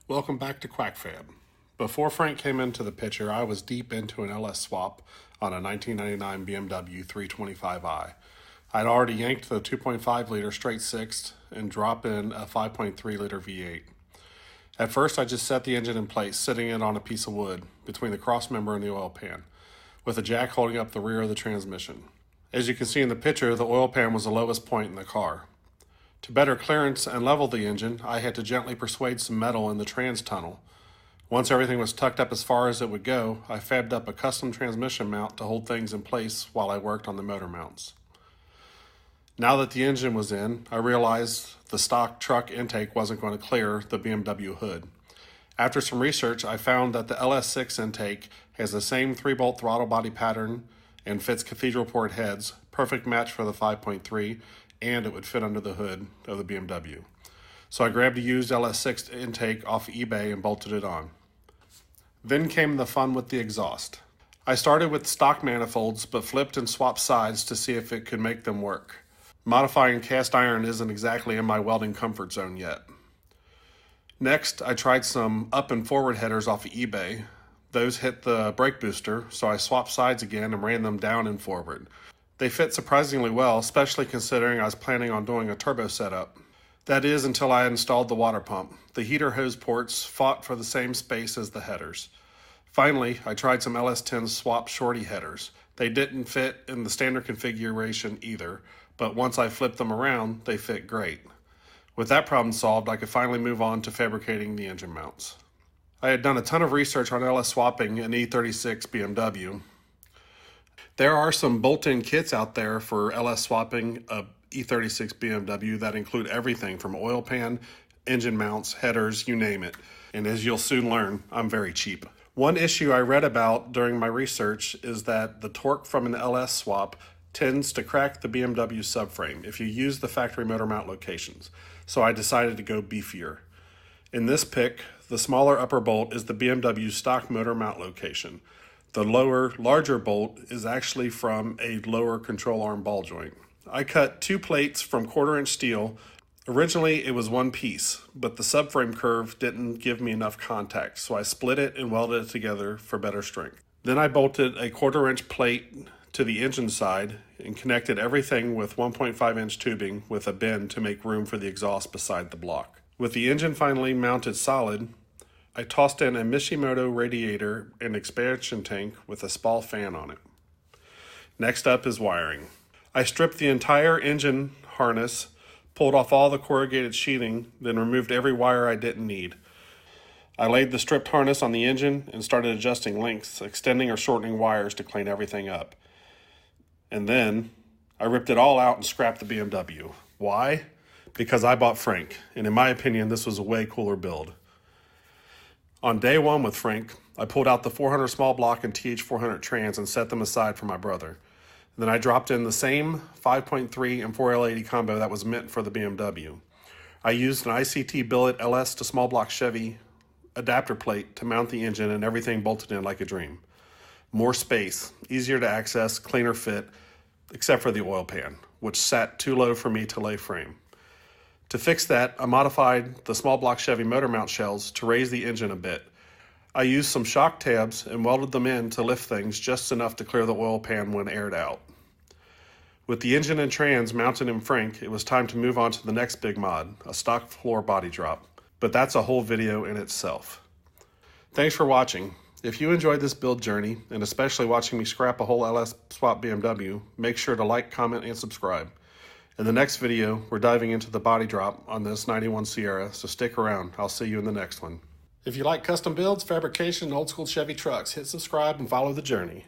Welcome back to QuackFab. Before Frank came into the picture, I was deep into an LS swap on a 1999 BMW 325i. I'd already yanked the 2.5 liter straight sixth and dropped in a 5.3 liter V8. At first, I just set the engine in place, sitting it on a piece of wood between the cross member and the oil pan, with a jack holding up the rear of the transmission. As you can see in the picture, the oil pan was the lowest point in the car. To better clearance and level the engine, I had to gently persuade some metal in the trans tunnel. Once everything was tucked up as far as it would go, I fabbed up a custom transmission mount to hold things in place while I worked on the motor mounts. Now that the engine was in, I realized the stock truck intake wasn't going to clear the BMW hood. After some research, I found that the LS6 intake has the same 3-bolt throttle body pattern and fits cathedral port heads, perfect match for the 5.3, and it would fit under the hood of the BMW. So I grabbed a used LS6 intake off eBay and bolted it on. Then came the fun with the exhaust. I started with stock manifolds, but flipped and swapped sides to see if it could make them work. Modifying cast iron isn't exactly in my welding comfort zone yet. Next, I tried some up and forward headers off of eBay. Those hit the brake booster, so I swapped sides again and ran them down and forward. They fit surprisingly well, especially considering I was planning on doing a turbo setup. That is, until I installed the water pump. The heater hose ports fought for the same space as the headers. Finally, I tried some LS10 swap shorty headers. They didn't fit in the standard configuration either, but once I flipped them around, they fit great. With that problem solved, I could finally move on to fabricating the engine mounts. I had done a ton of research on LS swapping an E36 BMW. There are some bolt-in kits out there for LS swapping a E36 BMW that include everything from oil pan, engine mounts, headers, you name it. And as you'll soon learn, I'm very cheap. One issue I read about during my research is that the torque from an LS swap tends to crack the BMW subframe if you use the factory motor mount locations. So I decided to go beefier. In this pick, the smaller upper bolt is the BMW stock motor mount location. The lower, larger bolt is actually from a lower control arm ball joint. I cut 2 plates from 1/4-inch steel. Originally it was one piece, but the subframe curve didn't give me enough contact, so I split it and welded it together for better strength. Then I bolted a 1/4-inch plate to the engine side and connected everything with 1.5-inch tubing with a bend to make room for the exhaust beside the block. With the engine finally mounted solid, I tossed in a Mishimoto radiator and expansion tank with a small fan on it. Next up is wiring. I stripped the entire engine harness, pulled off all the corrugated sheathing, then removed every wire I didn't need. I laid the stripped harness on the engine and started adjusting lengths, extending or shortening wires to clean everything up. And then I ripped it all out and scrapped the BMW. Why? Because I bought Frank, and in my opinion, this was a way cooler build. On day one with Frank, I pulled out the 400 small block and TH400 trans and set them aside for my brother. Then I dropped in the same 5.3 and 4L80 combo that was meant for the BMW. I used an ICT billet LS to small block Chevy adapter plate to mount the engine, and everything bolted in like a dream. More space, easier to access, cleaner fit, except for the oil pan, which sat too low for me to lay frame. To fix that, I modified the small block Chevy motor mount shells to raise the engine a bit. I used some shock tabs and welded them in to lift things just enough to clear the oil pan when aired out. With the engine and trans mounted in Frank, it was time to move on to the next big mod, a stock floor body drop. But that's a whole video in itself. Thanks for watching. If you enjoyed this build journey, and especially watching me scrap a whole LS swap BMW, make sure to like, comment, and subscribe. In the next video, we're diving into the body drop on this 91 Sierra, so stick around. I'll see you in the next one. If you like custom builds, fabrication, and old school Chevy trucks, hit subscribe and follow the journey.